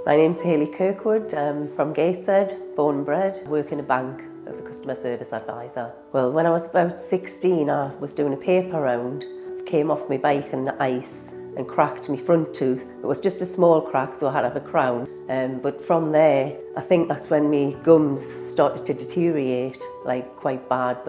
My name's Hayley Kirkwood. I'm from Gateshead, born and bred. I work in a bank as a customer service advisor. Well, when I was about 16, I was doing a paper round. Came off my bike in the ice and cracked my front tooth. It was just a small crack, so I had to have a crown. But from there, I think that's when my gums started to deteriorate, like quite bad.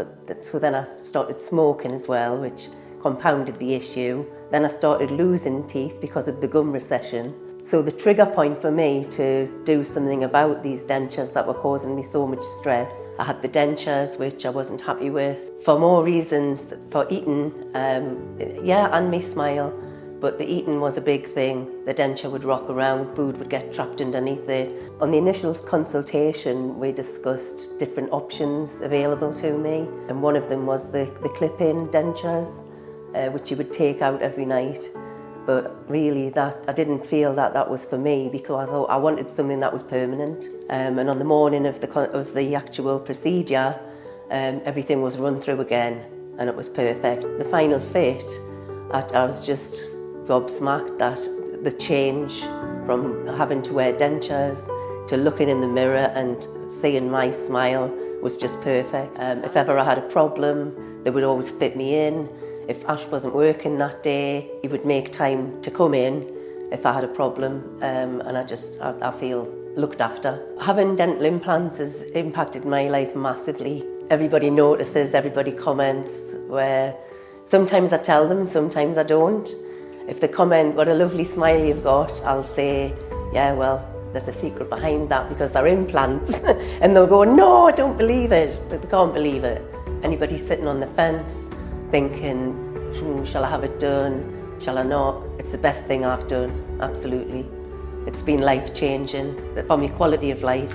So then I started smoking as well, which compounded the issue. Then I started losing teeth because of the gum recession. So the trigger point for me to do something about these dentures that were causing me so much stress. I had the dentures, which I wasn't happy with, for more reasons, for eating, and my smile. But the eating was a big thing. The denture would rock around, food would get trapped underneath it. On the initial consultation, we discussed different options available to me. And one of them was the clip-in dentures, which you would take out every night. But really, I didn't feel that was for me, because I thought I wanted something that was permanent. And on the morning of the actual procedure, everything was run through again, and it was perfect. The final fit, I was just gobsmacked that the change from having to wear dentures to looking in the mirror and seeing my smile was just perfect. If ever I had a problem, they would always fit me in. If Ash wasn't working that day, he would make time to come in if I had a problem, and I feel looked after. Having dental implants has impacted my life massively. Everybody notices, everybody comments, where sometimes I tell them, sometimes I don't. If they comment, what a lovely smile you've got, I'll say, yeah, well, there's a secret behind that because they're implants. And they'll go, no, I don't believe it. They can't believe it. Anybody sitting on the fence thinking, shall I have it done? Shall I not? It's the best thing I've done, absolutely. It's been life-changing for my quality of life,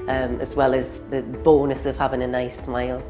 as well as the bonus of having a nice smile.